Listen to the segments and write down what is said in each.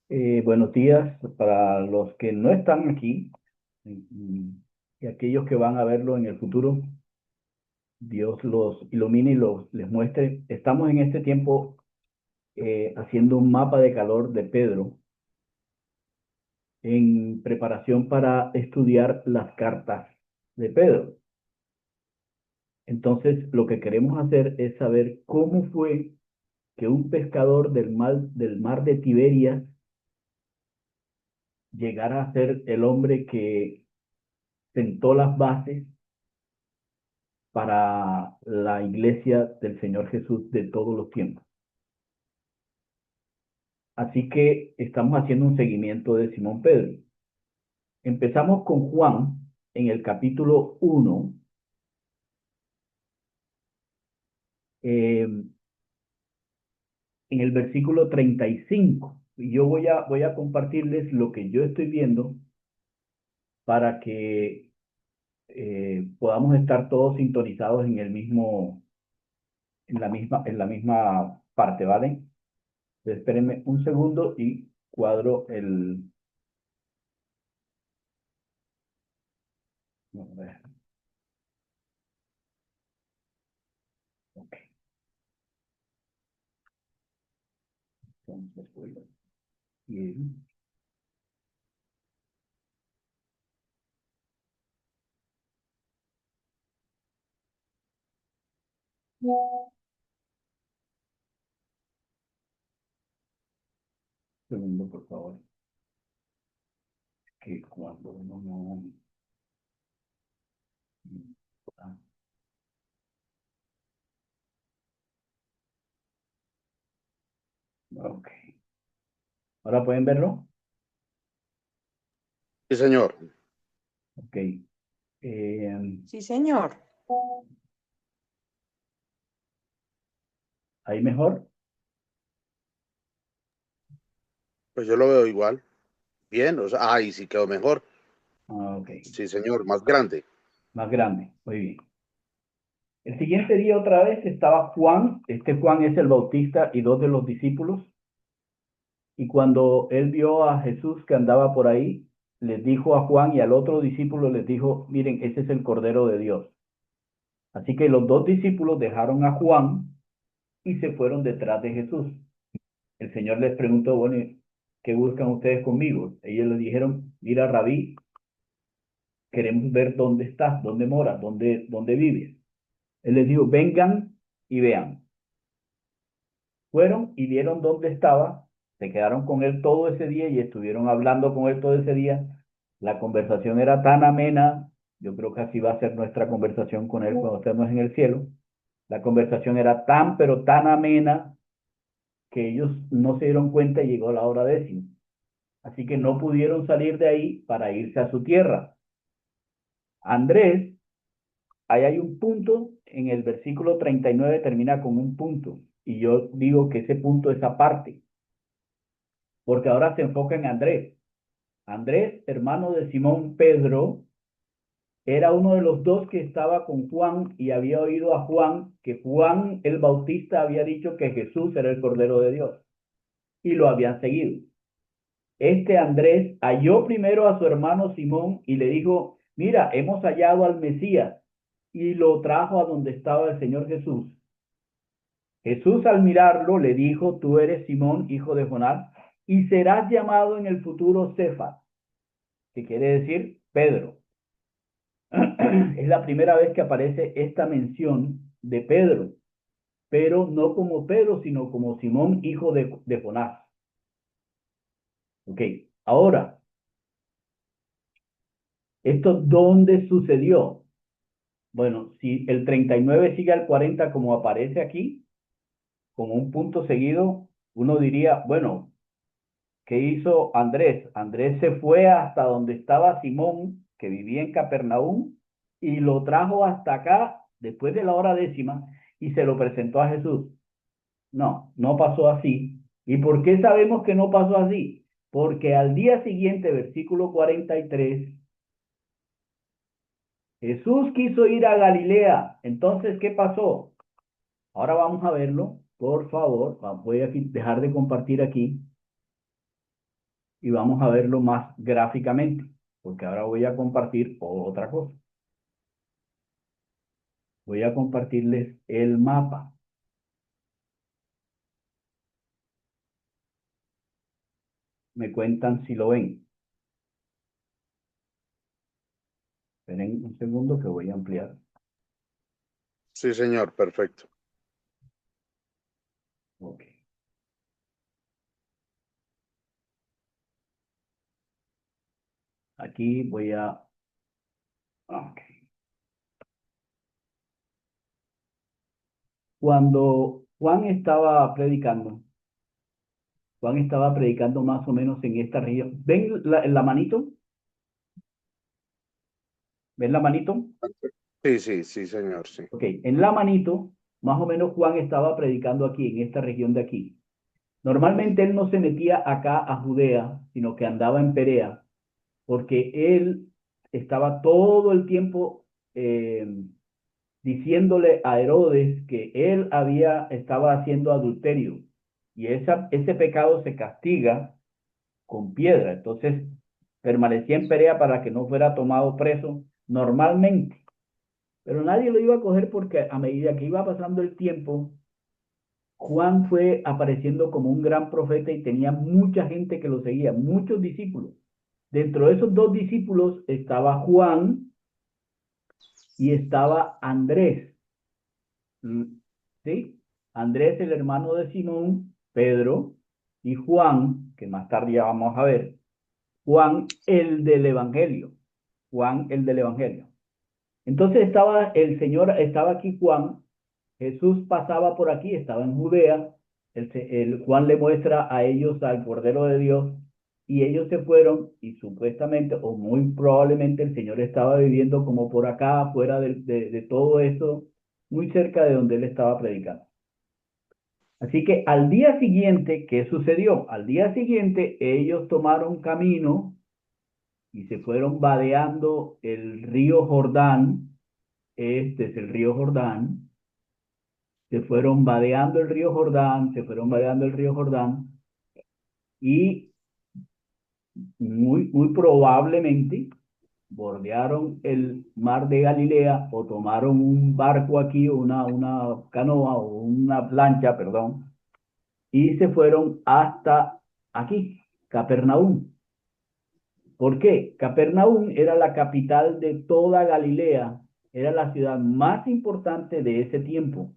Buenos días para los que no están aquí y aquellos que van a verlo en el futuro. Dios los ilumine y les muestre. Estamos en este tiempo haciendo un mapa de calor de Pedro en preparación para estudiar las cartas de Pedro. Entonces, lo que queremos hacer es saber cómo fue que un pescador del mar de Tiberias llegara a ser el hombre que sentó las bases para la iglesia del Señor Jesús de todos los tiempos. Así que estamos haciendo un seguimiento de Simón Pedro. Empezamos con Juan en el capítulo 1, en el versículo 35. Y yo voy a compartirles lo que yo estoy viendo para que podamos estar todos sintonizados en la misma parte, ¿vale? Entonces, espérenme un segundo y cuadro el... No, a ver, ok, entonces voy bien. Segundo, por favor, que cuando uno no... Ah, ok. ¿Ahora pueden verlo? Sí, señor. Ok. Eh, Sí, señor. ¿Ahí mejor? Pues yo lo veo igual. Bien, o sea, ahí sí quedó mejor. Ah, ok. Sí, señor, más grande. Más grande. Muy bien. El siguiente día otra vez estaba Juan. Este Juan es el Bautista y dos de los discípulos. Y cuando él vio a Jesús que andaba por ahí, les dijo a Juan y al otro discípulo, les dijo, miren, ese es el Cordero de Dios. Así que los dos discípulos dejaron a Juan y se fueron detrás de Jesús. El Señor les preguntó, bueno, ¿qué buscan ustedes conmigo? Ellos le dijeron, mira, Rabí, queremos ver dónde estás, dónde moras, dónde vives. Él les dijo, vengan y vean. Fueron y vieron dónde estaba, se quedaron con él todo ese día y estuvieron hablando con él todo ese día. La conversación era tan amena, yo creo que así va a ser nuestra conversación con él cuando estemos en el cielo. La conversación era tan, pero tan amena que ellos no se dieron cuenta y llegó la hora décima. Así que no pudieron salir de ahí para irse a su tierra. Andrés, ahí hay un punto, en el versículo 39 termina con un punto. Y yo digo que ese punto es aparte, porque ahora se enfoca en Andrés. Andrés, hermano de Simón Pedro, era uno de los dos que estaba con Juan y había oído a Juan que Juan el Bautista había dicho que Jesús era el Cordero de Dios y lo habían seguido. Este Andrés halló primero a su hermano Simón y le dijo, mira, hemos hallado al Mesías, y lo trajo a donde estaba el Señor Jesús. Jesús al mirarlo le dijo, tú eres Simón, hijo de Jonás, y serás llamado en el futuro Cefas, que quiere decir Pedro. Es la primera vez que aparece esta mención de Pedro, pero no como Pedro, sino como Simón, hijo de Jonás. Ok, ahora, ¿esto dónde sucedió? Bueno, si el 39 sigue al 40 como aparece aquí, como un punto seguido, uno diría, bueno, ¿qué hizo Andrés? Andrés se fue hasta donde estaba Simón, que vivía en Capernaum, y lo trajo hasta acá después de la hora décima y se lo presentó a Jesús. No, no pasó así. ¿Y por qué sabemos que no pasó así? Porque al día siguiente, versículo 43, Jesús quiso ir a Galilea. Entonces, ¿qué pasó? Ahora vamos a verlo, por favor. Voy a dejar de compartir aquí. y vamos a verlo más gráficamente, porque ahora voy a compartir otra cosa. Voy a compartirles el mapa. Me cuentan si lo ven. Esperen un segundo que voy a ampliar. Sí, señor, perfecto. Ok. Aquí voy a... Ok. Cuando Juan estaba predicando más o menos en esta región. ¿Ven la manito? ¿Ven la manito? Sí, sí, sí, señor, sí. Ok, en la manito, más o menos Juan estaba predicando aquí, en esta región de aquí. Normalmente él no se metía acá a Judea, sino que andaba en Perea, porque él estaba todo el tiempo diciéndole a Herodes que él estaba haciendo adulterio y ese pecado se castiga con piedra. Entonces permanecía en Perea para que no fuera tomado preso normalmente, pero nadie lo iba a coger porque a medida que iba pasando el tiempo, Juan fue apareciendo como un gran profeta y tenía mucha gente que lo seguía, muchos discípulos. Dentro de esos dos discípulos estaba Juan y estaba Andrés. ¿Sí? Andrés, el hermano de Simón, Pedro, y Juan, que más tarde ya vamos a ver, Juan, el del Evangelio. Juan, el del Evangelio. Entonces estaba el Señor, estaba aquí Juan, Jesús pasaba por aquí, estaba en Judea, Juan le muestra a ellos al Cordero de Dios y ellos se fueron y supuestamente o muy probablemente el Señor estaba viviendo como por acá, fuera de todo eso, muy cerca de donde él estaba predicando. Así que al día siguiente, ¿qué sucedió? Al día siguiente ellos tomaron camino y se fueron vadeando el río Jordán. Este es el río Jordán. Se fueron vadeando el río Jordán, se fueron vadeando el río Jordán y muy probablemente bordearon el mar de Galilea o tomaron un barco aquí, una canoa o una plancha, perdón, y se fueron hasta aquí, Capernaum. ¿Por qué? Capernaum era la capital de toda Galilea, era la ciudad más importante de ese tiempo,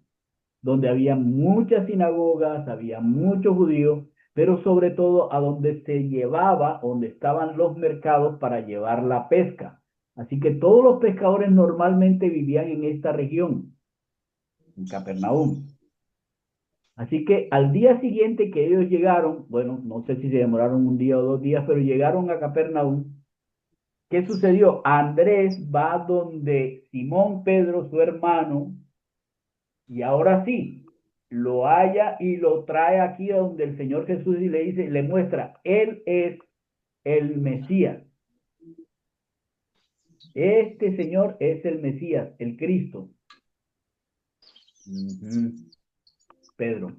donde había muchas sinagogas, había muchos judíos, pero sobre todo a donde se llevaba, donde estaban los mercados para llevar la pesca. Así que todos los pescadores normalmente vivían en esta región, en Capernaum. Así que al día siguiente que ellos llegaron, bueno, no sé si se demoraron un día o 2 días, pero llegaron a Capernaum. ¿Qué sucedió? Andrés va donde Simón Pedro, su hermano, y ahora sí, lo halla y lo trae aquí a donde el Señor Jesús y le dice, le muestra, Él es el Mesías. Este Señor es el Mesías, el Cristo. Pedro.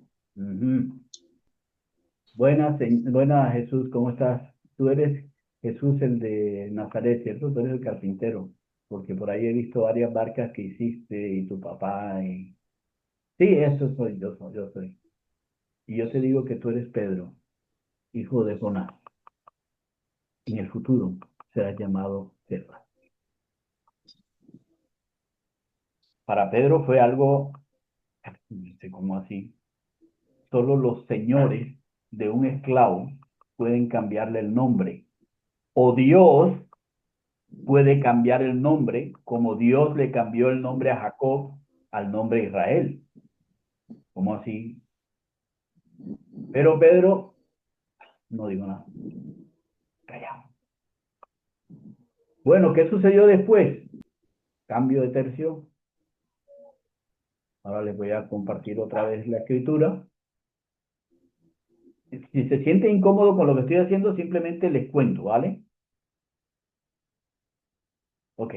Buenas, buenas Jesús, ¿cómo estás? Tú eres Jesús el de Nazaret, ¿cierto? Tú eres el carpintero, porque por ahí he visto varias barcas que hiciste y tu papá y... Sí, eso soy, yo soy. Y yo te digo que tú eres Pedro, hijo de Jonás. En el futuro serás llamado Cefas. Para Pedro fue algo, no sé cómo así, solo los señores de un esclavo pueden cambiarle el nombre. O Dios puede cambiar el nombre, como Dios le cambió el nombre a Jacob al nombre Israel. ¿Cómo así? Pero Pedro no dijo nada. Callado. Bueno, ¿qué sucedió después? Cambio de tercio. Ahora les voy a compartir otra vez la escritura. Si se siente incómodo con lo que estoy haciendo, simplemente les cuento, ¿vale? Ok.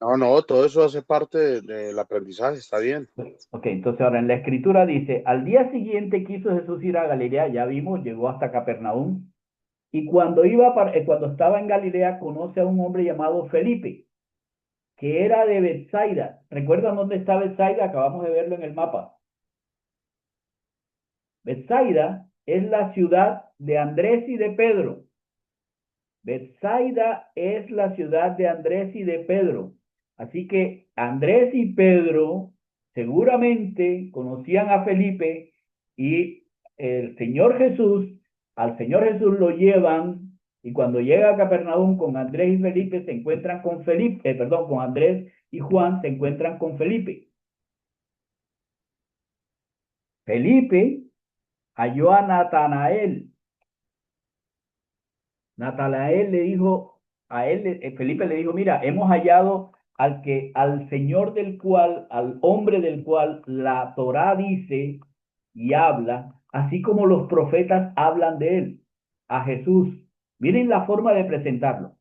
No, no, todo eso hace parte del aprendizaje, está bien. Ok, entonces ahora en la escritura dice, al día siguiente quiso Jesús ir a Galilea, ya vimos, llegó hasta Capernaum. Y cuando estaba en Galilea, conoce a un hombre llamado Felipe, que era de Bethsaida. ¿Recuerdan dónde está Bethsaida? Acabamos de verlo en el mapa. Bethsaida es la ciudad de Andrés y de Pedro. Bethsaida es la ciudad de Andrés y de Pedro. Así que Andrés y Pedro seguramente conocían a Felipe y el Señor Jesús, al Señor Jesús lo llevan y cuando llega a Capernaum con Andrés y Felipe se encuentran con Felipe, con Andrés y Juan se encuentran con Felipe. Felipe halló a Natanael. Natanael le dijo, Felipe le dijo, mira, hemos hallado al Señor del cual, al hombre del cual la Torá dice y habla, así como los profetas hablan de él, a Jesús. Miren la forma de presentarlo.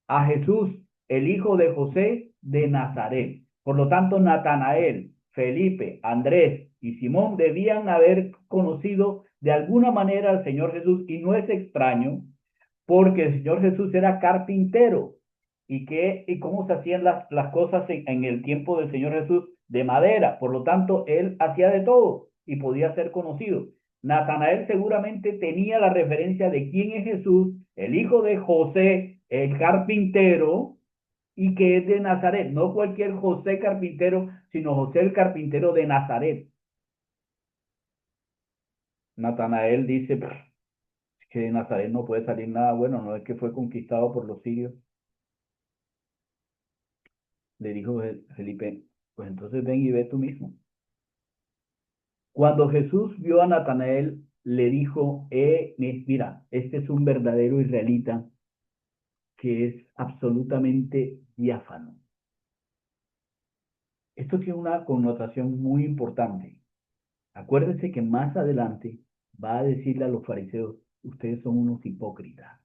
A Jesús, el hijo de José de Nazaret. Por lo tanto, Natanael, Felipe, Andrés y Simón debían haber conocido de alguna manera al Señor Jesús y no es extraño porque el Señor Jesús era carpintero. ¿Y cómo se hacían las cosas en el tiempo del Señor Jesús? De madera. Por lo tanto, él hacía de todo y podía ser conocido. Natanael seguramente tenía la referencia de quién es Jesús, el hijo de José, el carpintero, y que es de Nazaret. No cualquier José carpintero, sino José el carpintero de Nazaret. Natanael dice que de Nazaret no puede salir nada bueno, no es que fue conquistado por los sirios. Le dijo Felipe, pues entonces ven y ve tú mismo. Cuando Jesús vio a Natanael, le dijo, mira, este es un verdadero israelita que es absolutamente diáfano. Esto tiene una connotación muy importante. Acuérdense que más adelante va a decirle a los fariseos, ustedes son unos hipócritas.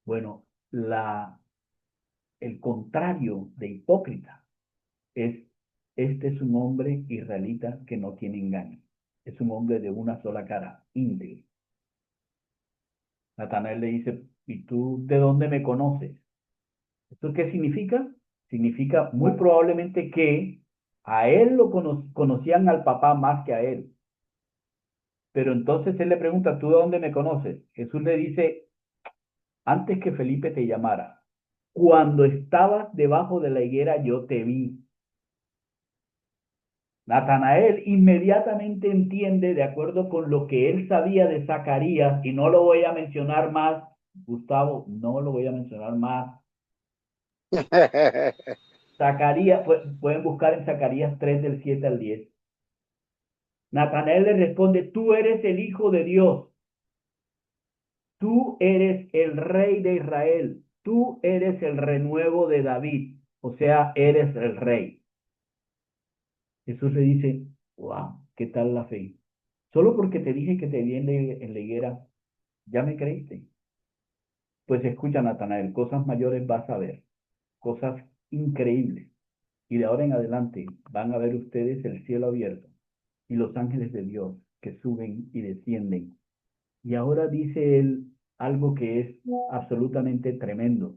Bueno, el contrario de hipócrita es, este es un hombre israelita que no tiene engaño. Es un hombre de una sola cara, íntegro. Natanael le dice, ¿y tú de dónde me conoces? ¿Esto qué significa? Significa muy probablemente que a él lo conocían al papá más que a él. Pero entonces él le pregunta, ¿tú de dónde me conoces? Jesús le dice, antes que Felipe te llamara, cuando estabas debajo de la higuera yo te vi. Natanael inmediatamente entiende, de acuerdo con lo que él sabía de Zacarías, y no lo voy a mencionar más, Gustavo, no lo voy a mencionar más. Zacarías, pueden buscar en Zacarías 3 del 7 al 10. Natanael le responde, tú eres el Hijo de Dios, tú eres el Rey de Israel, tú eres el renuevo de David, o sea, eres el Rey. Jesús le dice, wow, ¿qué tal la fe? Solo porque te dije que te vi en la higuera, ¿ya me creíste? Pues escucha, Natanael, cosas mayores vas a ver, cosas increíbles. Y de ahora en adelante van a ver ustedes el cielo abierto y los ángeles de Dios que suben y descienden. Y ahora dice él algo que es absolutamente tremendo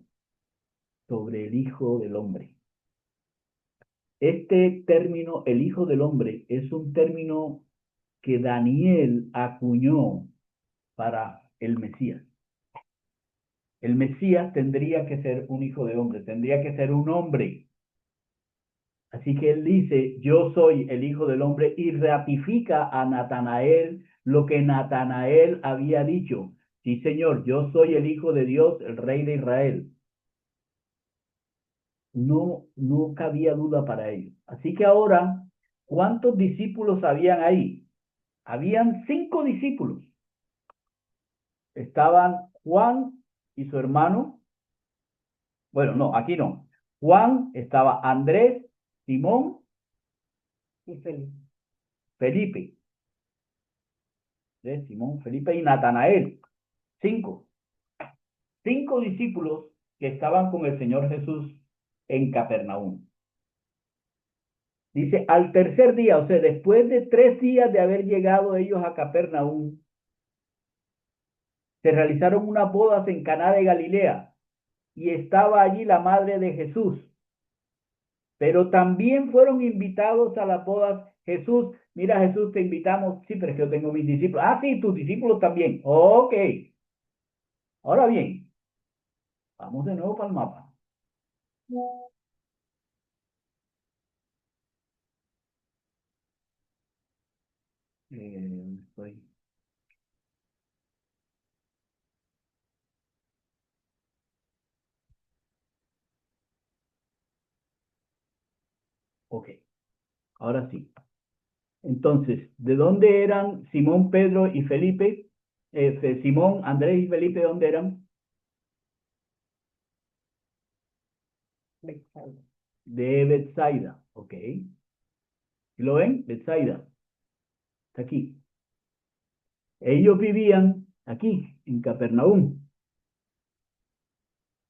sobre el Hijo del Hombre. Este término, el Hijo del Hombre, es un término que Daniel acuñó para el Mesías. El Mesías tendría que ser un hijo de hombre, tendría que ser un hombre. Así que él dice, yo soy el hijo del hombre y ratifica a Natanael lo que Natanael había dicho. Sí, Señor, yo soy el hijo de Dios, el rey de Israel. No cabía duda para ellos. Así que ahora, ¿cuántos discípulos habían ahí? Habían 5 discípulos. Estaban Juan y su hermano. Bueno, no, aquí no. Juan, estaba Andrés, Simón y Felipe. Simón, Felipe y Natanael. 5. 5 discípulos que estaban con el Señor Jesús en Capernaum. Dice, al tercer día, o sea, después de 3 días de haber llegado ellos a Capernaum, se realizaron unas bodas en Caná de Galilea y estaba allí la madre de Jesús. Pero también fueron invitados a las bodas. Jesús, mira Jesús, te invitamos. Sí, pero es que yo tengo mis discípulos. Ah, sí, tus discípulos también. Ok. Ahora bien, vamos de nuevo para el mapa. Estoy. Ok, ahora sí. Entonces, ¿de dónde eran Simón, Pedro y Felipe? Simón, Andrés y Felipe, ¿dónde eran? De Betsaida. Ok. ¿Lo ven? Betsaida. Está aquí. Ellos vivían aquí, en Capernaum.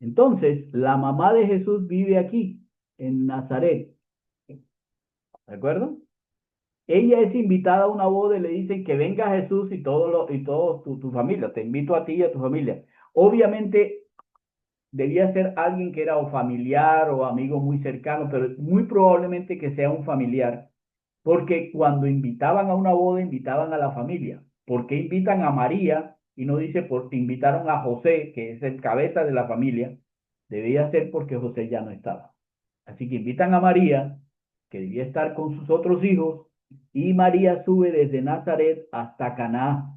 Entonces, la mamá de Jesús vive aquí, en Nazaret. ¿De acuerdo? Ella es invitada a una boda y le dicen que venga Jesús y todo tu familia. Te invito a ti y a tu familia. Obviamente debía ser alguien que era o familiar o amigo muy cercano, pero muy probablemente que sea un familiar, porque cuando invitaban a una boda, invitaban a la familia. ¿Por qué invitan a María y no dice porque invitaron a José, que es el cabeza de la familia? Debía ser porque José ya no estaba. Así que invitan a María, que debía estar con sus otros hijos, y María sube desde Nazaret hasta Caná.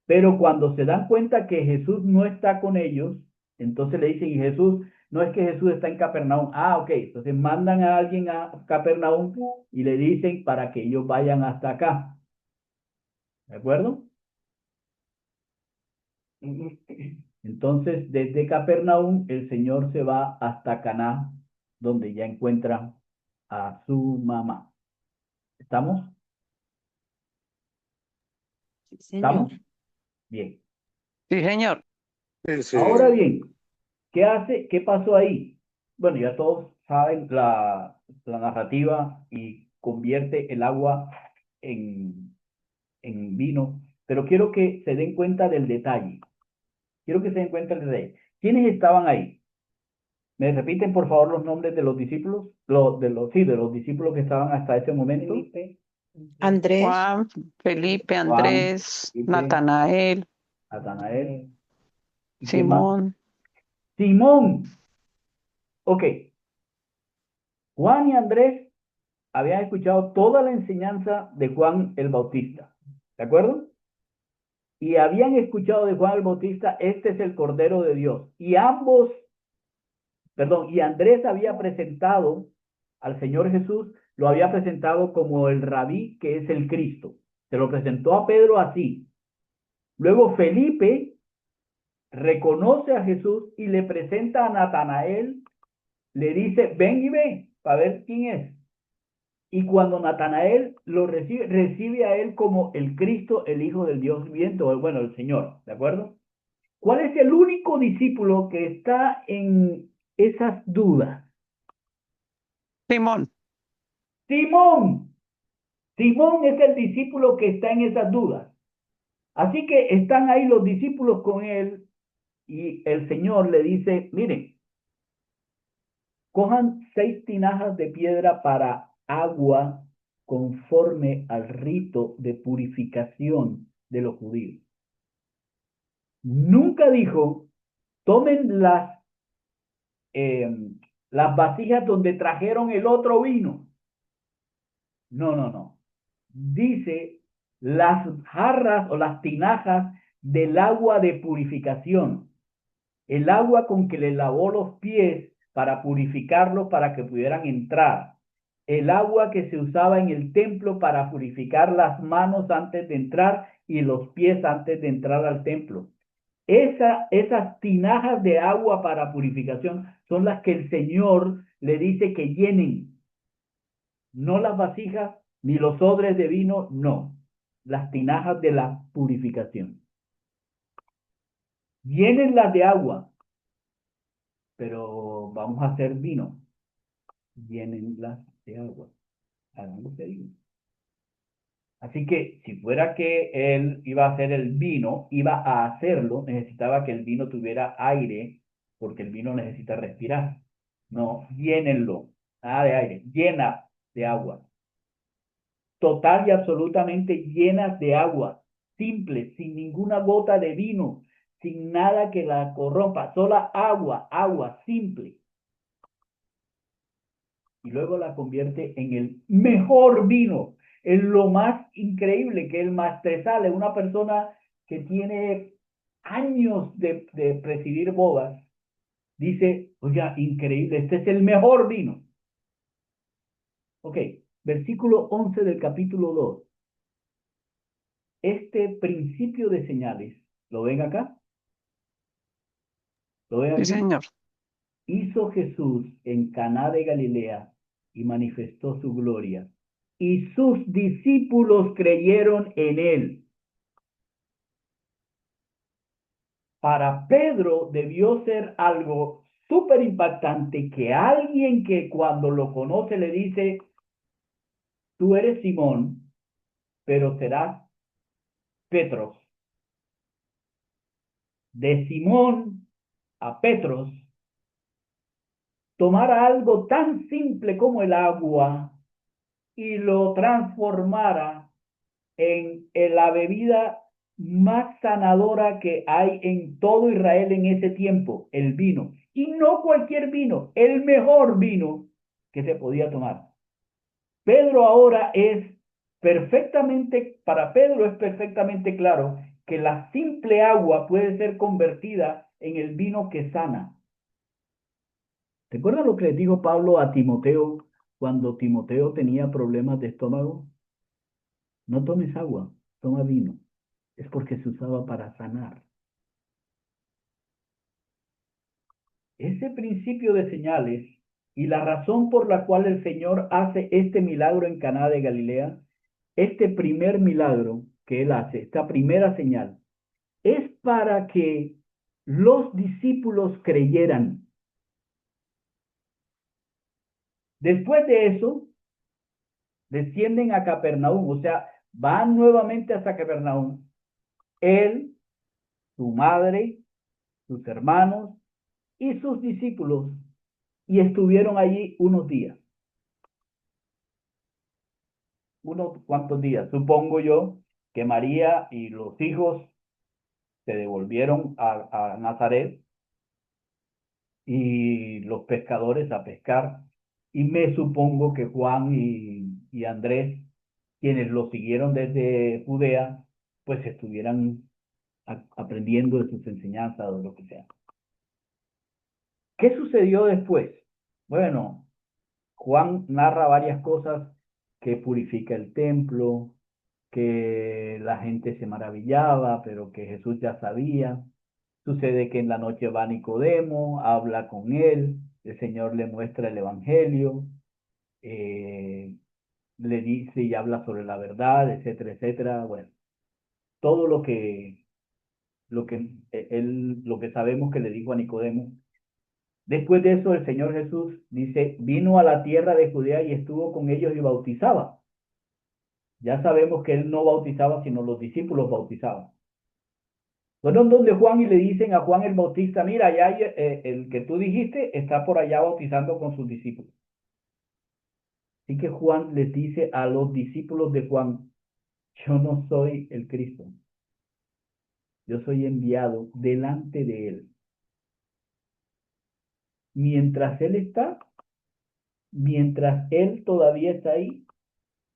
Pero cuando se dan cuenta que Jesús no está con ellos, entonces le dicen, y Jesús, no es que Jesús está en Capernaum. Ah, ok. Entonces mandan a alguien a Capernaum y le dicen para que ellos vayan hasta acá. ¿De acuerdo? Entonces, desde Capernaum, el Señor se va hasta Caná, donde ya encuentra a su mamá. ¿Estamos? Sí, ¿Estamos? señor. Bien. Sí, señor. Sí, sí. Ahora bien, ¿qué hace? ¿Qué pasó ahí? Bueno, ya todos saben la narrativa y convierte el agua en vino, pero quiero que se den cuenta del detalle. Quiero que se den cuenta del detalle. ¿Quiénes estaban ahí? ¿Me repiten, por favor, los nombres de los discípulos? Sí, de los discípulos que estaban hasta ese momento. Felipe, Andrés, Juan, Felipe, Juan, Andrés, Felipe, Natanael, Natanael. ¿Y quién más? Simón. Simón. Ok. Juan y Andrés habían escuchado toda la enseñanza de Juan el Bautista. ¿De acuerdo? Y habían escuchado de Juan el Bautista, este es el Cordero de Dios. Y ambos, perdón, y Andrés había presentado al Señor Jesús, lo había presentado como el rabí que es el Cristo. Se lo presentó a Pedro así. Luego Felipe reconoce a Jesús y le presenta a Natanael, le dice, ven y ve, para ver quién es. Y cuando Natanael lo recibe, recibe a él como el Cristo, el Hijo del Dios viviente, o bueno, el Señor, ¿de acuerdo? ¿Cuál es el único discípulo que está en esas dudas? Simón. Simón. Simón es el discípulo que está en esas dudas. Así que están ahí los discípulos con él y el Señor le dice, miren, cojan 6 tinajas de piedra para agua conforme al rito de purificación de los judíos. Nunca dijo, tomen eh, las vasijas donde trajeron el otro vino. No, no, no. Dice las jarras o las tinajas del agua de purificación. El agua con que le lavó los pies para purificarlos para que pudieran entrar. El agua que se usaba en el templo para purificar las manos antes de entrar y los pies antes de entrar al templo. Esas tinajas de agua para purificación son las que el Señor le dice que llenen, no las vasijas ni los odres de vino, no, las tinajas de la purificación. Llénenlas de agua, pero vamos a hacer vino. Llénenlas de agua. Hagamos de vino. Así que si fuera que él iba a hacer el vino, iba a hacerlo, necesitaba que el vino tuviera aire, porque el vino necesita respirar. No, llénenlo, nada de aire, llena de agua. Total y absolutamente llenas de agua, simple, sin ninguna gota de vino, sin nada que la corrompa, sola agua, agua simple. Y luego la convierte en el mejor vino, en lo más increíble, que el maestresal es una persona que tiene años de presidir bodas, dice, oiga, increíble, este es el mejor vino. Ok, versículo 11 del capítulo 2. Este principio de señales, ¿lo ven acá? ¿Lo ven Sí, aquí? señor. Hizo Jesús en Caná de Galilea y manifestó su gloria, y sus discípulos creyeron en él. Para Pedro debió ser algo súper impactante que alguien que cuando lo conoce le dice, tú eres Simón, pero serás Petros. De Simón a Petros, tomar algo tan simple como el agua y lo transformara en la bebida más sanadora que hay en todo Israel en ese tiempo, el vino. Y no cualquier vino, el mejor vino que se podía tomar. Pedro ahora para Pedro es perfectamente claro que la simple agua puede ser convertida en el vino que sana. ¿Recuerdan lo que le dijo Pablo a Timoteo cuando Timoteo tenía problemas de estómago? No tomes agua, toma vino. Es porque se usaba para sanar. Ese principio de señales y la razón por la cual el Señor hace este milagro en Caná de Galilea, este primer milagro que él hace, esta primera señal, es para que los discípulos creyeran. Después de eso, descienden a Capernaum, o sea, van nuevamente hasta Capernaum. Él, su madre, sus hermanos y sus discípulos, y estuvieron allí unos días. Unos cuantos días. Supongo yo que María y los hijos se devolvieron a Nazaret y los pescadores a pescar. Y me supongo que Juan y Andrés, quienes lo siguieron desde Judea, pues estuvieran aprendiendo de sus enseñanzas o lo que sea. ¿Qué sucedió después? Bueno, Juan narra varias cosas, que purifica el templo, que la gente se maravillaba, pero que Jesús ya sabía. Sucede que en la noche va Nicodemo, habla con él, el Señor le muestra el Evangelio, eh, le dice y habla sobre la verdad, etcétera, etcétera. Bueno, todo lo que sabemos que le dijo a Nicodemo. Después de eso, el Señor Jesús dice, vino a la tierra de Judea y estuvo con ellos y bautizaba. Ya sabemos que él no bautizaba, sino los discípulos bautizaban. Fueron donde Juan y le dicen a Juan el Bautista, mira, ya el que tú dijiste está por allá bautizando con sus discípulos. Así que Juan les dice a los discípulos de Juan, yo no soy el Cristo, yo soy enviado delante de él. Mientras él está, mientras él todavía está ahí,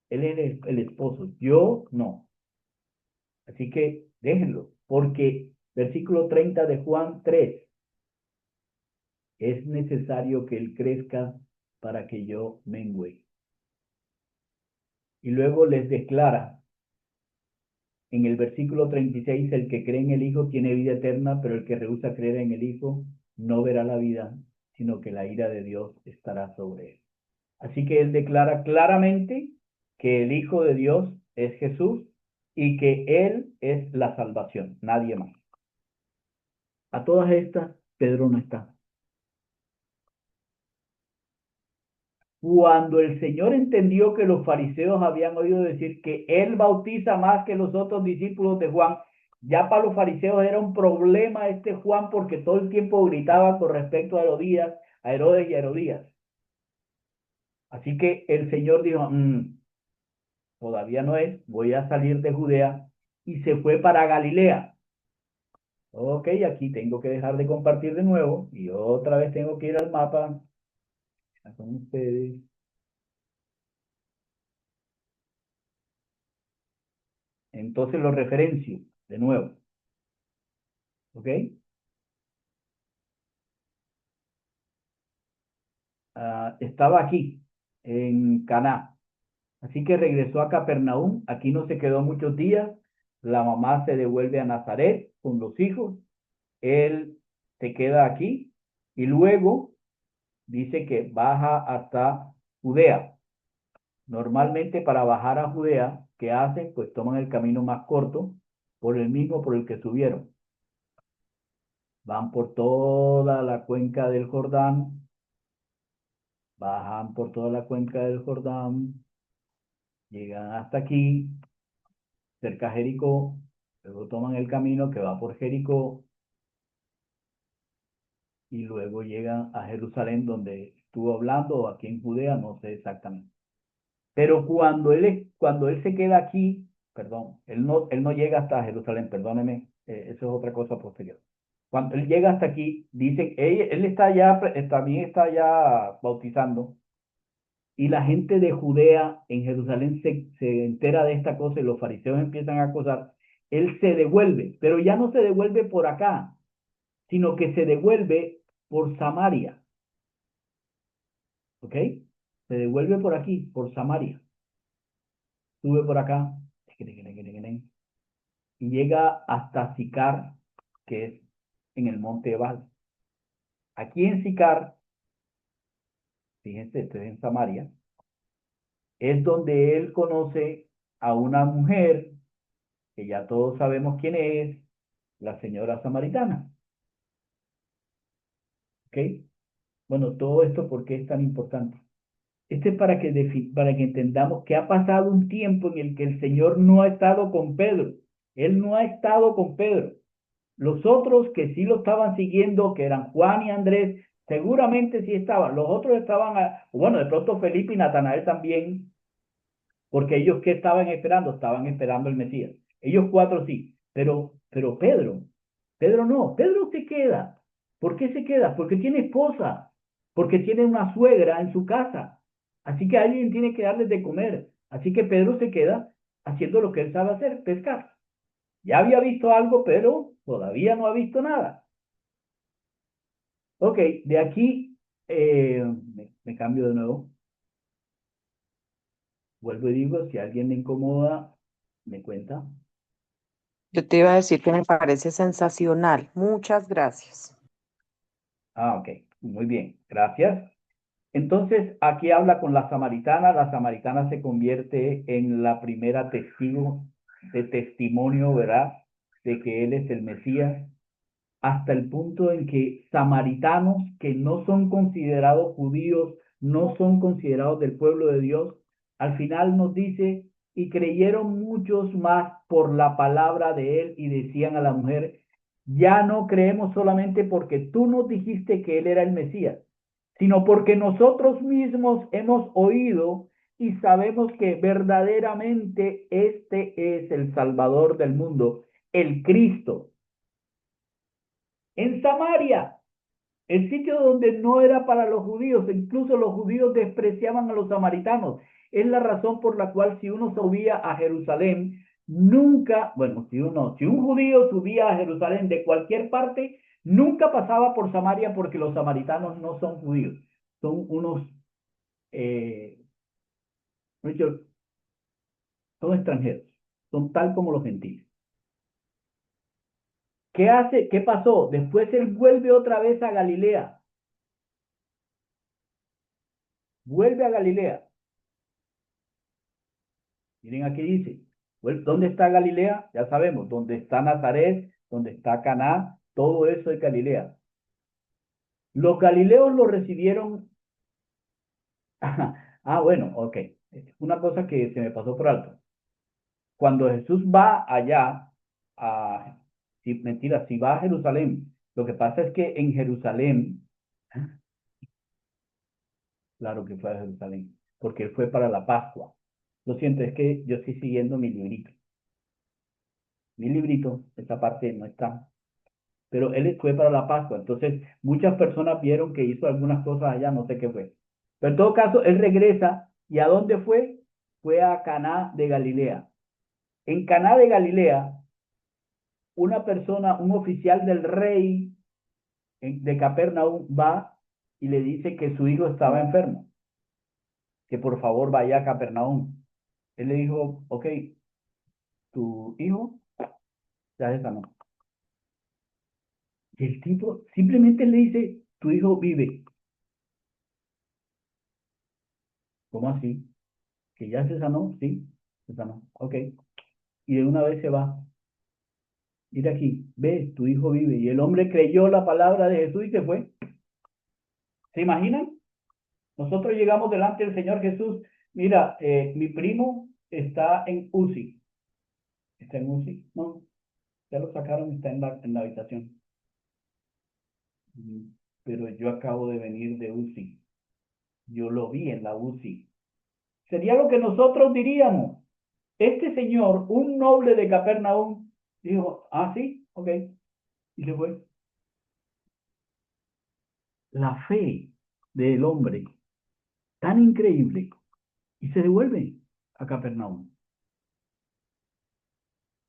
él es el esposo, yo no. Así que déjenlo, porque versículo 30 de Juan 3, es necesario que él crezca para que yo mengüe. Y luego les declara en el versículo 36, el que cree en el Hijo tiene vida eterna, pero el que rehúsa creer en el Hijo no verá la vida, sino que la ira de Dios estará sobre él. Así que él declara claramente que el Hijo de Dios es Jesús y que él es la salvación, nadie más. A todas estas, Pedro no está. Cuando el Señor entendió que los fariseos habían oído decir que Él bautiza más que los otros discípulos de Juan, ya para los fariseos era un problema este Juan porque todo el tiempo gritaba con respecto a Herodías, a Herodes y a Herodías. Así que el Señor dijo, todavía no es, voy a salir de Judea, y se fue para Galilea. Ok, aquí tengo que dejar de compartir de nuevo y otra vez tengo que ir al mapa con ustedes. Entonces lo referencio de nuevo. ¿Ok? Estaba aquí, en Caná. Así que regresó a Capernaum. Aquí no se quedó muchos días. La mamá se devuelve a Nazaret con los hijos. Él se queda aquí y luego dice que baja hasta Judea. Normalmente para bajar a Judea, ¿qué hacen? Pues toman el camino más corto por el mismo por el que subieron. Van por toda la cuenca del Jordán, bajan por toda la cuenca del Jordán, llegan hasta aquí, cerca de Jericó, luego toman el camino que va por Jericó y luego llegan a Jerusalén donde estuvo hablando, o aquí en Judea, no sé exactamente. Pero cuando él se queda aquí, perdón, él no llega hasta Jerusalén, perdóneme, eso es otra cosa posterior. Cuando él llega hasta aquí, dicen, él está ya, también está ya bautizando, y la gente de Judea en Jerusalén se entera de esta cosa y los fariseos empiezan a acosar. Él se devuelve, pero ya no se devuelve por acá, sino que se devuelve por Samaria, ¿ok? Se devuelve por aquí, por Samaria. Sube por acá y llega hasta Sicar, que es en el monte Ebal. Aquí en Sicar, fíjense, esto es en Samaria, es donde él conoce a una mujer que ya todos sabemos quién es, la señora samaritana. ¿Ok? Bueno, todo esto, ¿por qué es tan importante? Este es para que entendamos que ha pasado un tiempo en el que el Señor no ha estado con Pedro. Él no ha estado con Pedro. Los otros que sí lo estaban siguiendo, que eran Juan y Andrés, seguramente sí estaban. Los otros estaban, bueno, de pronto Felipe y Natanael también, porque ellos ¿qué estaban esperando? Estaban esperando el Mesías. Ellos cuatro sí, pero Pedro no, Pedro se queda. ¿Por qué se queda? Porque tiene esposa, porque tiene una suegra en su casa. Así que alguien tiene que darles de comer. Así que Pedro se queda haciendo lo que él sabe hacer, pescar. Ya había visto algo, pero todavía no ha visto nada. Ok, de aquí me cambio de nuevo. Vuelvo y digo, si alguien me incomoda, me cuenta. Yo te iba a decir que me parece sensacional. Muchas gracias. Ok, muy bien, gracias. Entonces, aquí habla con la samaritana se convierte en la primera testigo de testimonio, ¿verdad? De que él es el Mesías, hasta el punto en que samaritanos que no son considerados judíos, no son considerados del pueblo de Dios, al final nos dice, y creyeron muchos más por la palabra de él y decían a la mujer, ya no creemos solamente porque tú nos dijiste que él era el Mesías, sino porque nosotros mismos hemos oído y sabemos que verdaderamente este es el Salvador del mundo, el Cristo. En Samaria, el sitio donde no era para los judíos, incluso los judíos despreciaban a los samaritanos. Es la razón por la cual si uno subía a Jerusalén, nunca, bueno, si un judío subía a Jerusalén de cualquier parte, nunca pasaba por Samaria porque los samaritanos no son judíos, son unos, eh, son extranjeros, son tal como los gentiles. ¿Qué hace? ¿Qué pasó? Después él vuelve otra vez a Galilea. Vuelve a Galilea. Miren aquí dice, ¿dónde está Galilea? Ya sabemos, ¿dónde está Nazaret? ¿Dónde está Caná? Todo eso es Galilea. Los galileos lo recibieron Ah, bueno, ok. Una cosa que se me pasó por alto. Cuando Jesús va allá, sí, mentira, si va a Jerusalén, lo que pasa es que en Jerusalén, claro que fue a Jerusalén, porque él fue para la Pascua. Lo siento, es que yo estoy siguiendo mi librito. Mi librito, esa parte no está, pero él fue para la Pascua. Entonces, muchas personas vieron que hizo algunas cosas allá, no sé qué fue. Pero en todo caso, él regresa, ¿y a dónde fue? Fue a Caná de Galilea. En Caná de Galilea, una persona, un oficial del rey de Capernaum va y le dice que su hijo estaba enfermo, que por favor vaya a Capernaum. Él le dijo, ok, tu hijo ya se sanó. Y el tipo simplemente le dice, tu hijo vive. ¿Cómo así? ¿Que ya se sanó? Sí, se sanó. Ok. Y de una vez se va. Mira aquí, ve, tu hijo vive. Y el hombre creyó la palabra de Jesús y se fue. ¿Se imaginan? Nosotros llegamos delante del Señor Jesús. Mira, mi primo está en UCI. ¿Está en UCI? No, ya lo sacaron, está en la habitación. Mm, Pero yo acabo de venir de UCI. Yo lo vi en la UCI. Sería lo que nosotros diríamos. Este señor, un noble de Capernaum, dijo, ah, sí, ok, y se fue. La fe del hombre, tan increíble, y se devuelve a Capernaum.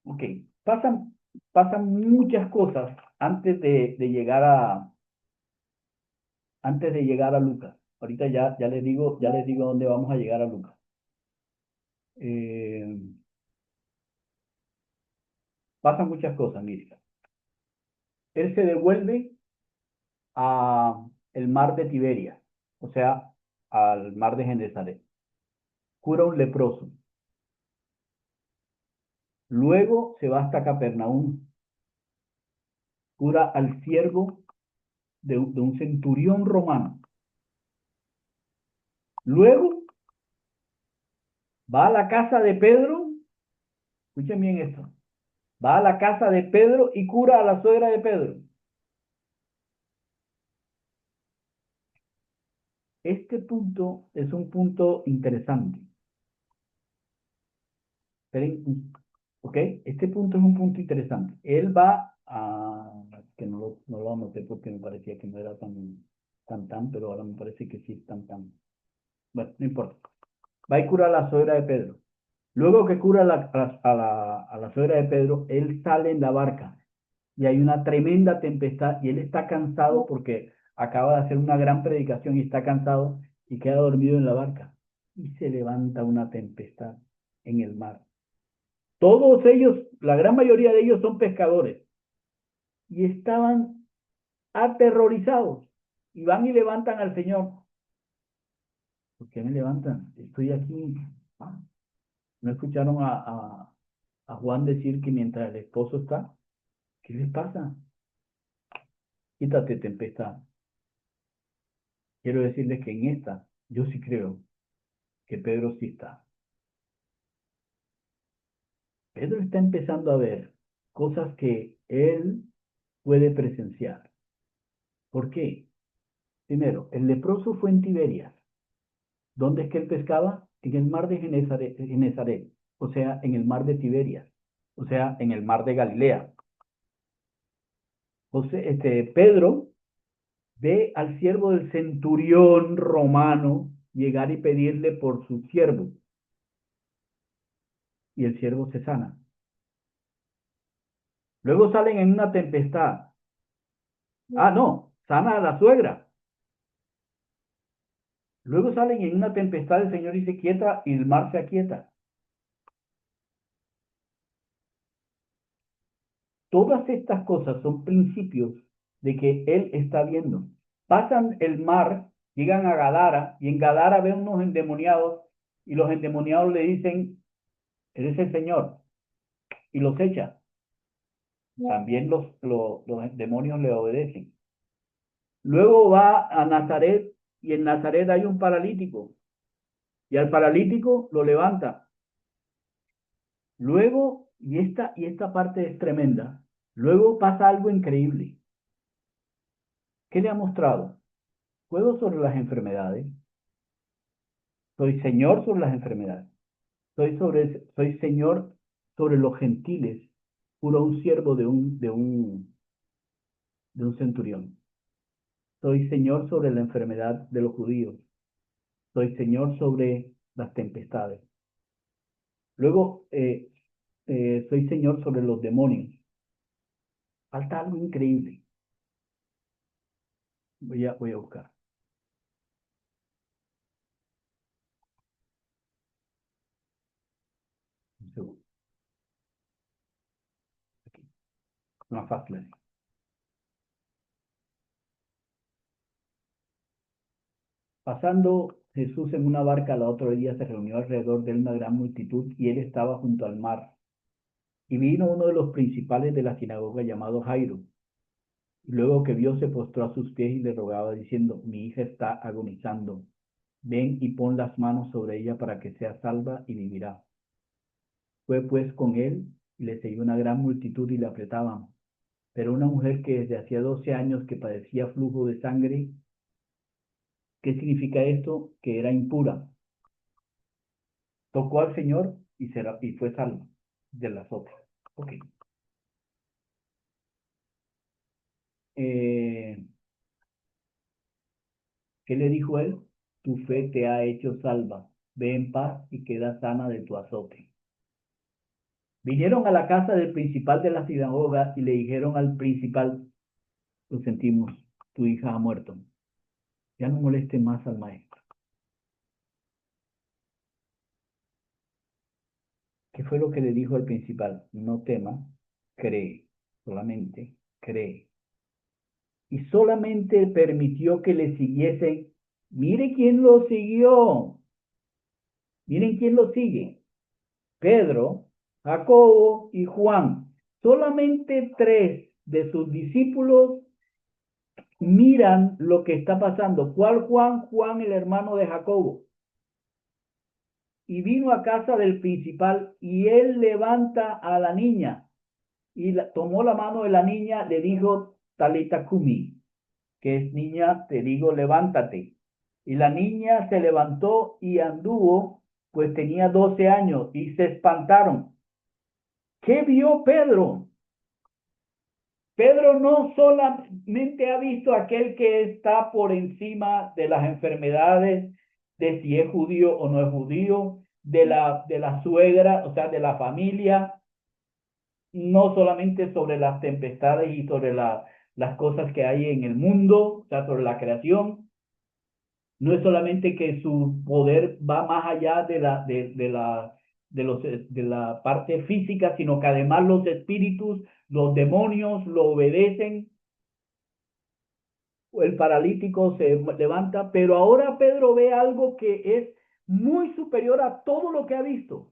Ok, pasan muchas cosas antes de llegar a Lucas. Ahorita ya les digo dónde vamos a llegar a Lucas. Eh, Pasan muchas cosas, mire. Él se devuelve a el mar de Tiberias, o sea, al mar de Genesaret. Cura un leproso. Luego se va hasta Capernaum. Cura al siervo de un centurión romano. Luego va a la casa de Pedro. Escuchen bien esto. Va a la casa de Pedro y cura a la suegra de Pedro. Este punto es un punto interesante. Esperen, ¿ok? Este punto es un punto interesante. Él va a, que no lo anoté porque me parecía que no era tan, pero ahora me parece que sí es tan. Bueno, no importa. Va y cura a la suegra de Pedro. Luego que cura a la suegra de Pedro, él sale en la barca y hay una tremenda tempestad y él está cansado porque acaba de hacer una gran predicación y está cansado y queda dormido en la barca. Y se levanta una tempestad en el mar. Todos ellos, la gran mayoría de ellos son pescadores y estaban aterrorizados y van y levantan al Señor. ¿Por qué me levantan? Estoy aquí. Ah, ¿no escucharon a Juan decir que mientras el esposo está? ¿Qué les pasa? Quítate, tempestad. Quiero decirles que en esta yo sí creo que Pedro sí está. Pedro está empezando a ver cosas que él puede presenciar. ¿Por qué? Primero, el leproso fue en Tiberias. ¿Dónde es que él pescaba? En el mar de Genesaret, o sea, en el mar de Tiberias, o sea, en el mar de Galilea. Pedro ve al siervo del centurión romano llegar y pedirle por su siervo, y el siervo se sana. Luego salen en una tempestad. Ah, no, sana a la suegra. Luego salen en una tempestad, el Señor dice quieta y el mar se aquieta. Todas estas cosas son principios de que Él está viendo. Pasan el mar, llegan a Gadara y en Gadara ven unos endemoniados y los endemoniados le dicen, eres el Señor, y los echa. También los demonios le obedecen. Luego va a Nazaret y en Nazaret hay un paralítico y al paralítico lo levanta. Luego, y esta parte es tremenda, luego pasa algo increíble. ¿Qué le ha mostrado? Puedo sobre las enfermedades. Soy Señor sobre las enfermedades. Soy Señor sobre los gentiles. Puro un siervo de un centurión. Soy Señor sobre la enfermedad de los judíos. Soy Señor sobre las tempestades. Luego, soy Señor sobre los demonios. Falta algo increíble. Voy a buscar. Un segundo. Aquí. Más fácil. Pasando Jesús en una barca al otro día, se reunió alrededor de él una gran multitud y él estaba junto al mar. Y vino uno de los principales de la sinagoga llamado Jairo. Y luego que vio, se postró a sus pies y le rogaba diciendo: mi hija está agonizando. Ven y pon las manos sobre ella para que sea salva y vivirá. Fue pues con él y le seguía una gran multitud y le apretaban. Pero una mujer que desde hacía 12 años que padecía flujo de sangre, ¿qué significa esto? Que era impura. Tocó al Señor y fue salva de las otras. Ok. Eh, ¿Qué le dijo él? Tu fe te ha hecho salva. Ve en paz y queda sana de tu azote. Vinieron a la casa del principal de la sinagoga y le dijeron al principal: lo sentimos, tu hija ha muerto. Ya no moleste más al maestro. ¿Qué fue lo que le dijo al principal? No temas, cree, solamente cree. Y solamente permitió que le siguiesen. Mire quién lo siguió. Miren quién lo sigue. Pedro, Jacobo y Juan. Solamente 3 de sus discípulos miran lo que está pasando. ¿Cuál Juan? Juan, el hermano de Jacobo. Y vino a casa del principal y él levanta a la niña y tomó la mano de la niña, le dijo: Talita Kumi, que es: niña, te digo, levántate. Y la niña se levantó y anduvo, pues tenía 12 años, y se espantaron. ¿Qué vio Pedro? Pedro no solamente ha visto aquel que está por encima de las enfermedades, de si es judío o no es judío, de la suegra, o sea, de la familia, no solamente sobre las tempestades y sobre las cosas que hay en el mundo, o sea, sobre la creación. No es solamente que su poder va más allá de la parte física, sino que además los espíritus, los demonios lo obedecen. El paralítico se levanta, pero ahora Pedro ve algo que es muy superior a todo lo que ha visto.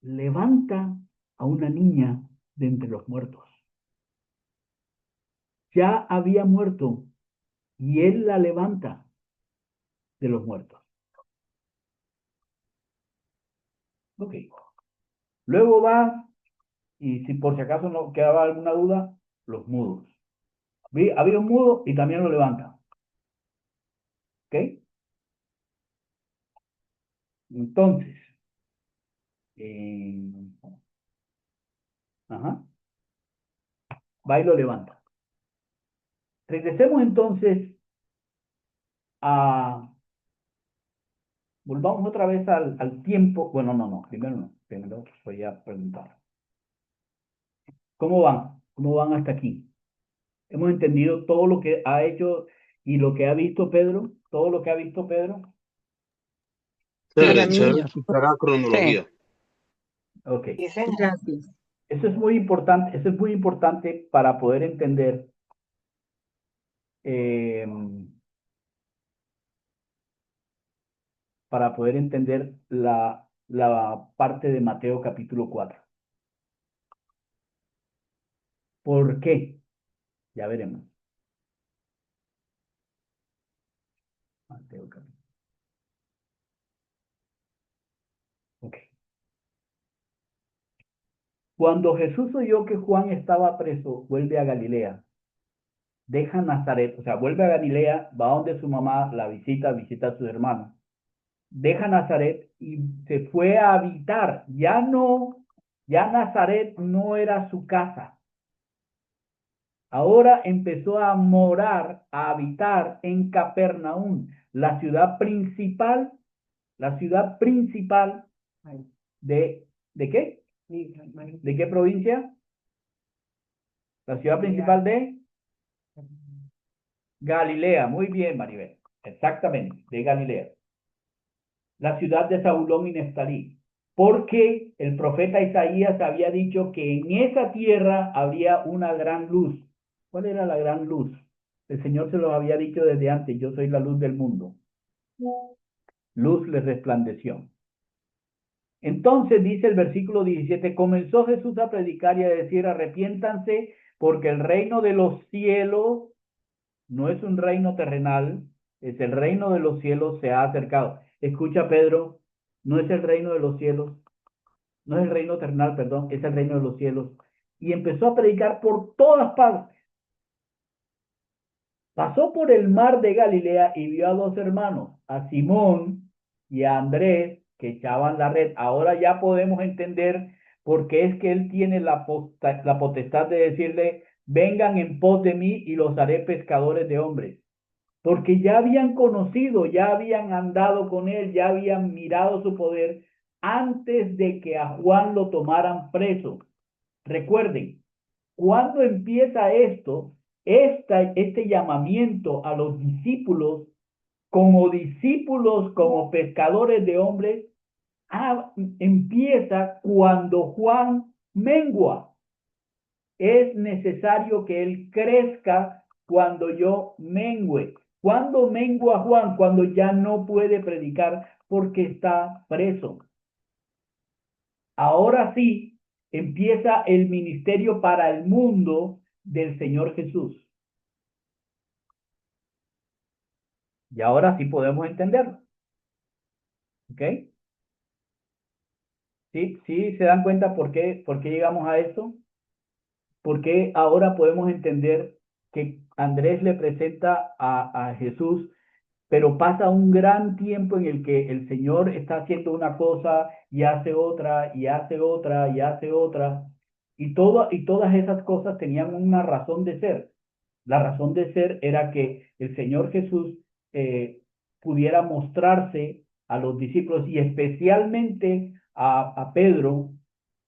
Levanta a una niña de entre los muertos. Ya había muerto y él la levanta de los muertos. Ok. Luego va, y si por si acaso no quedaba alguna duda, los mudos. Había un mudo y también lo levanta. ¿Ok? Entonces, eh, ajá, va y lo levanta. Regresemos entonces a, volvamos otra vez al tiempo. Bueno, no, primero voy a preguntar. ¿Cómo van? ¿Cómo van hasta aquí? ¿Hemos entendido todo lo que ha hecho y lo que ha visto Pedro? ¿Todo lo que ha visto Pedro? Sí, Chévere, chévere señor. escuchar la cronología. Sí, Ok. Sí, señor. Gracias. Eso es muy importante para poder entender eh, la parte de Mateo capítulo 4. ¿Por qué? Ya veremos. Mateo capítulo. Cuando Jesús oyó que Juan estaba preso, vuelve a Galilea, deja Nazaret, o sea, vuelve a Galilea, va donde su mamá, la visita, visita a sus hermanos, deja Nazaret y se fue a habitar. Ya Nazaret no era su casa. Ahora empezó a morar, a habitar en Capernaum, la ciudad principal ¿de qué? ¿De qué provincia? La ciudad principal de Galilea. Muy bien, Maribel. Exactamente, de Galilea. La ciudad de Zabulón y Neftalí. Porque el profeta Isaías había dicho que en esa tierra habría una gran luz. ¿Cuál era la gran luz? El Señor se lo había dicho desde antes: yo soy la luz del mundo. Luz les resplandeció. Entonces dice el versículo 17: comenzó Jesús a predicar y a decir: arrepiéntanse, porque el reino de los cielos no es un reino terrenal, es el reino de los cielos, se ha acercado. Escucha, Pedro, no es el reino de los cielos, no es el reino terrenal, perdón, es el reino de los cielos. Y empezó a predicar por todas partes. Pasó por el mar de Galilea y vio a dos hermanos, a Simón y a Andrés, que echaban la red. Ahora ya podemos entender por qué es que él tiene la potestad de decirle: vengan en pos de mí y los haré pescadores de hombres. Porque ya habían conocido, ya habían andado con él, ya habían mirado su poder antes de que a Juan lo tomaran preso. Recuerden, cuando empieza esto, este llamamiento a los discípulos, como pescadores de hombres, empieza cuando Juan mengua. Es necesario que él crezca cuando yo mengüe. ¿Cuándo mengua Juan? Cuando ya no puede predicar porque está preso. Ahora sí empieza el ministerio para el mundo del Señor Jesús. Y ahora sí podemos entenderlo. ¿Ok? ¿Sí? ¿Sí se dan cuenta por qué llegamos a esto? Porque ahora podemos entender que Andrés le presenta a Jesús, pero pasa un gran tiempo en el que el Señor está haciendo una cosa y hace otra, y hace otra, y hace otra, y todas esas cosas tenían una razón de ser. La razón de ser era que el Señor Jesús pudiera mostrarse a los discípulos y especialmente a Pedro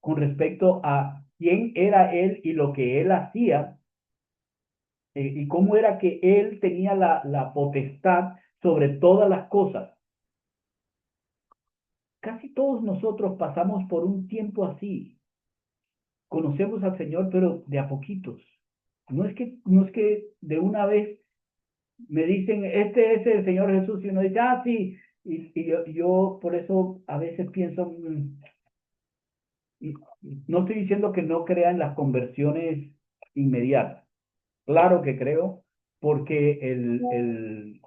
con respecto a quién era él y lo que él hacía, y cómo era que él tenía la potestad sobre todas las cosas. Casi todos nosotros pasamos por un tiempo así. Conocemos al Señor, pero de a poquitos. No es que de una vez me dicen: este es el Señor Jesús, y uno dice: ah, sí. Y yo por eso a veces pienso, y no estoy diciendo que no crea en las conversiones inmediatas. Claro que creo, porque el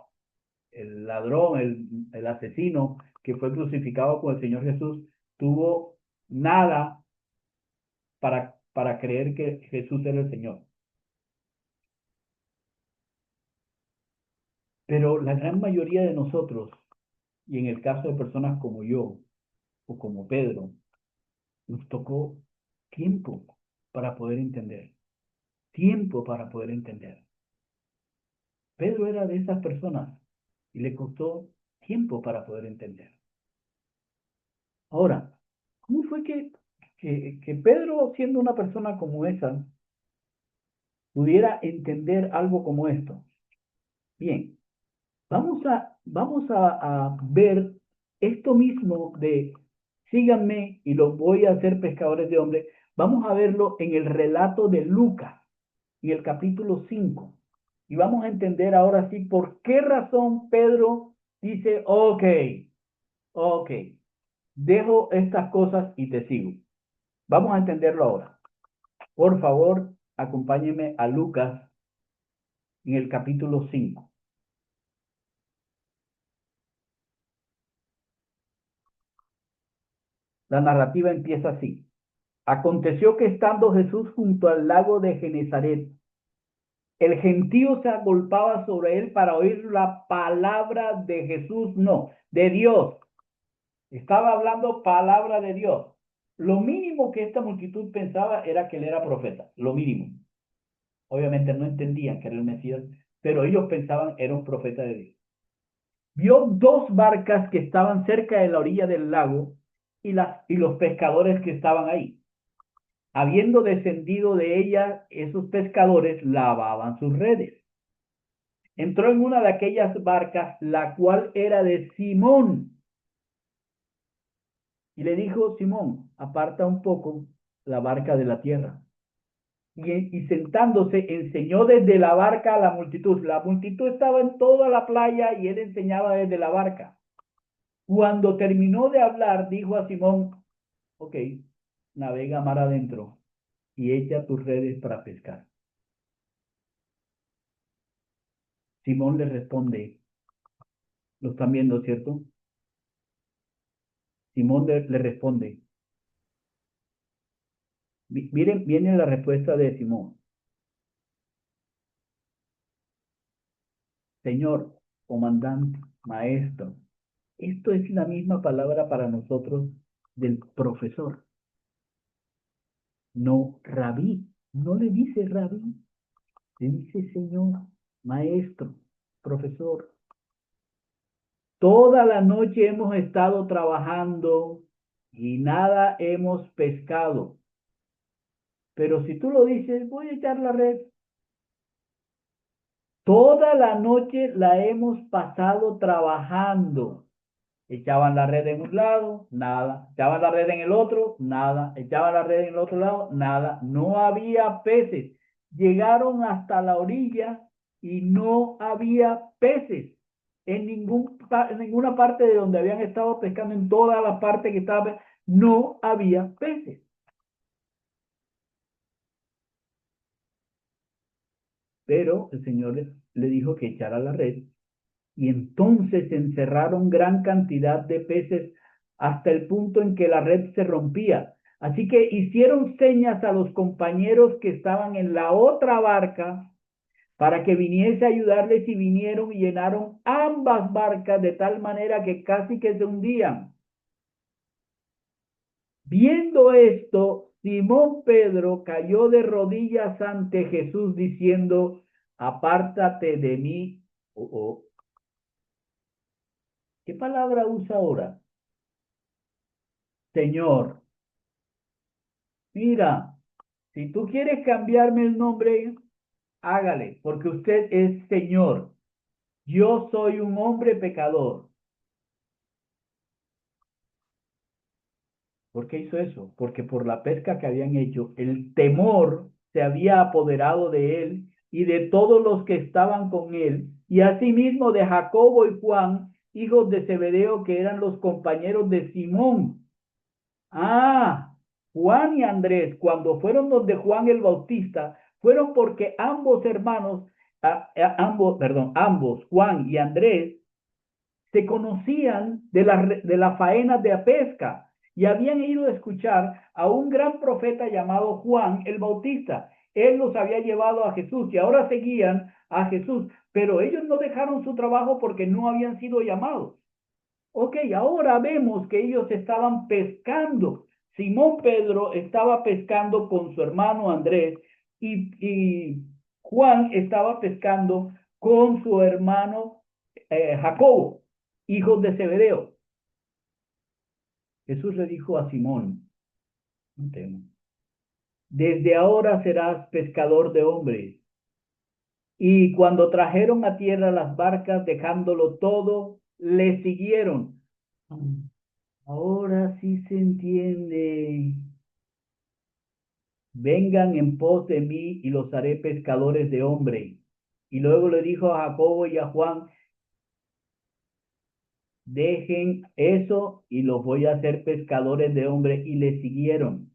ladrón, el asesino que fue crucificado con el Señor Jesús, tuvo nada para creer que Jesús era el Señor. Pero la gran mayoría de nosotros, y en el caso de personas como yo o como Pedro, nos tocó tiempo para poder entender. Tiempo para poder entender. Pedro era de esas personas y le costó tiempo para poder entender. Ahora, ¿cómo fue que Pedro, siendo una persona como esa, pudiera entender algo como esto? Bien, vamos a ver esto mismo de síganme y los voy a hacer pescadores de hombres. Vamos a verlo en el relato de Lucas, en el capítulo 5. Y vamos a entender ahora sí por qué razón Pedro dice: ok, dejo estas cosas y te sigo. Vamos a entenderlo ahora. Por favor, acompáñenme a Lucas en el capítulo 5. La narrativa empieza así. Aconteció que estando Jesús junto al lago de Genezaret, el gentío se agolpaba sobre él para oír la palabra de Jesús, no, de Dios. Estaba hablando palabra de Dios. Lo mínimo que esta multitud pensaba era que él era profeta, lo mínimo. Obviamente no entendían que era el Mesías, pero ellos pensaban era un profeta de Dios. Vio dos barcas que estaban cerca de la orilla del lago y los pescadores que estaban ahí. Habiendo descendido de ella, esos pescadores lavaban sus redes. Entró en una de aquellas barcas, la cual era de Simón. Y le dijo, Simón, aparta un poco la barca de la tierra. Y sentándose, enseñó desde la barca a la multitud. La multitud estaba en toda la playa y él enseñaba desde la barca. Cuando terminó de hablar, dijo a Simón, ok, navega mar adentro y echa tus redes para pescar. Simón le responde, lo están viendo, ¿cierto? Simón le responde, miren, viene la respuesta de Simón. Señor, comandante, maestro, esto es la misma palabra para nosotros del profesor. No, rabí, no le dice rabí, le dice señor, maestro, profesor. Toda la noche hemos estado trabajando y nada hemos pescado. Pero si tú lo dices, voy a echar la red. Toda la noche la hemos pasado trabajando. Echaban la red en un lado, nada. Echaban la red en el otro, nada. Echaban la red en el otro lado, nada. No había peces. Llegaron hasta la orilla y no había peces. En ninguna parte de donde habían estado pescando, en toda la parte que estaba, no había peces. Pero el Señor le dijo que echara la red y entonces encerraron gran cantidad de peces hasta el punto en que la red se rompía. Así que hicieron señas a los compañeros que estaban en la otra barca para que viniese a ayudarles y vinieron y llenaron ambas barcas de tal manera que casi que se hundían. Viendo esto, Simón Pedro cayó de rodillas ante Jesús diciendo, apártate de mí. ¿Qué palabra usa ahora? Señor. Mira, si tú quieres cambiarme el nombre, hágale, porque usted es Señor. Yo soy un hombre pecador. ¿Por qué hizo eso? Porque por la pesca que habían hecho, el temor se había apoderado de él y de todos los que estaban con él, y asimismo de Jacobo y Juan, hijos de Zebedeo, que eran los compañeros de Simón. Ah, Juan y Andrés, cuando fueron donde Juan el Bautista, fueron porque ambos hermanos, ambos, Juan y Andrés, se conocían de la faena de la pesca y habían ido a escuchar a un gran profeta llamado Juan el Bautista. Él los había llevado a Jesús y ahora seguían a Jesús, pero ellos no dejaron su trabajo porque no habían sido llamados. Ok, ahora vemos que ellos estaban pescando. Simón Pedro estaba pescando con su hermano Andrés y Juan estaba pescando con su hermano Jacobo, hijos de Zebedeo. Jesús le dijo a Simón, no temas, desde ahora serás pescador de hombres. Y cuando trajeron a tierra las barcas, dejándolo todo, le siguieron. Ahora sí se entiende. Vengan en pos de mí y los haré pescadores de hombre. Y luego le dijo a Jacobo y a Juan, dejen eso y los voy a hacer pescadores de hombre. Y le siguieron.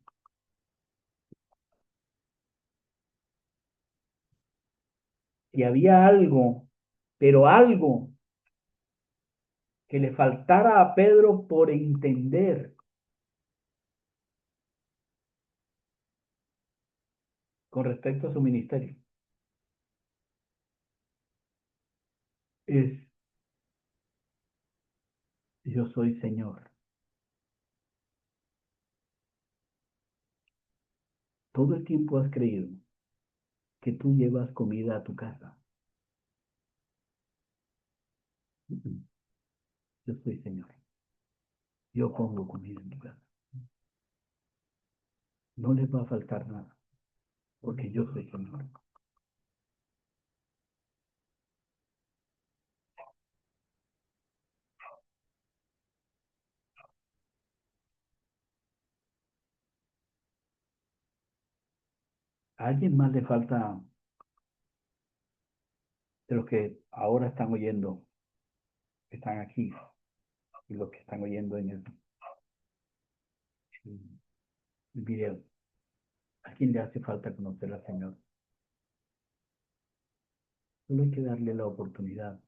Si había algo, pero algo que le faltara a Pedro por entender, con respecto a su ministerio. Es, yo soy Señor. Todo el tiempo has creído que tú llevas comida a tu casa. Yo soy Señor. Yo pongo comida en tu casa. No les va a faltar nada, porque yo soy Señor. ¿A alguien más le falta de los que ahora están oyendo, que están aquí, y los que están oyendo en el video? ¿A quién le hace falta conocer al Señor? Solo hay que darle la oportunidad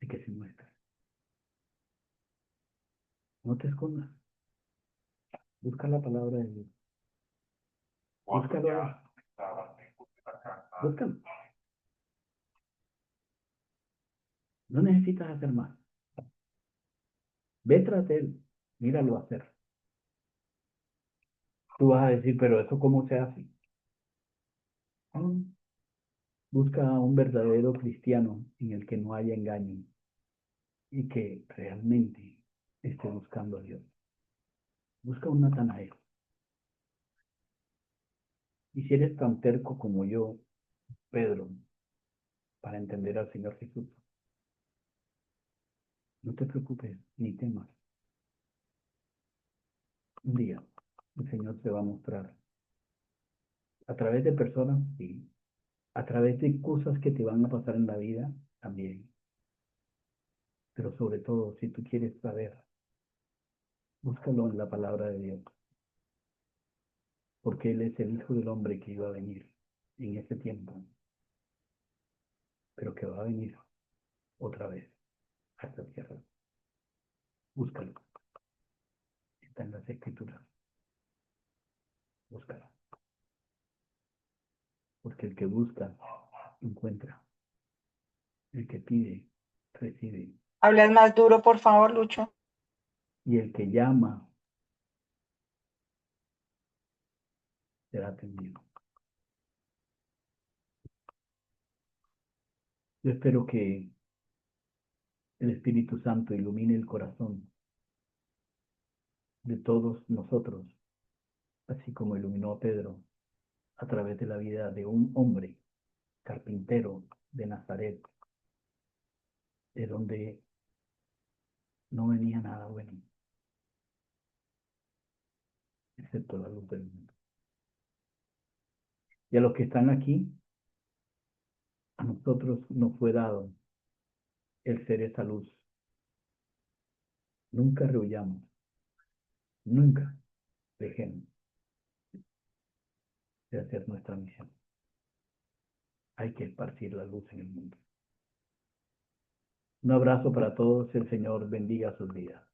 de que se muestre. No te escondas. Busca la palabra de Dios. Búscalo. Búscalo. No necesitas hacer más. Ve tras él. Míralo hacer. Tú vas a decir, pero ¿eso cómo se hace? Busca a un verdadero cristiano en el que no haya engaño y que realmente esté buscando a Dios. Busca un Natanael. Y si eres tan terco como yo, Pedro, para entender al Señor Jesús, no te preocupes ni temas. Un día el Señor te va a mostrar a través de personas, sí, a través de cosas que te van a pasar en la vida también. Pero sobre todo, si tú quieres saber, búscalo en la palabra de Dios, porque Él es el Hijo del Hombre que iba a venir en ese tiempo, pero que va a venir otra vez a esta tierra. Búscalo. Está en las Escrituras. Búscalo. Porque el que busca, encuentra. El que pide, recibe. Hablas más duro, por favor, Lucho. Y el que llama, será atendido. Yo espero que el Espíritu Santo ilumine el corazón de todos nosotros, así como iluminó a Pedro a través de la vida de un hombre carpintero de Nazaret, de donde no venía nada bueno, excepto la luz del mundo. Y a los que están aquí, a nosotros nos fue dado el ser esa luz. Nunca rehuyamos, nunca dejemos de hacer nuestra misión. Hay que esparcir la luz en el mundo. Un abrazo para todos, el Señor bendiga sus vidas.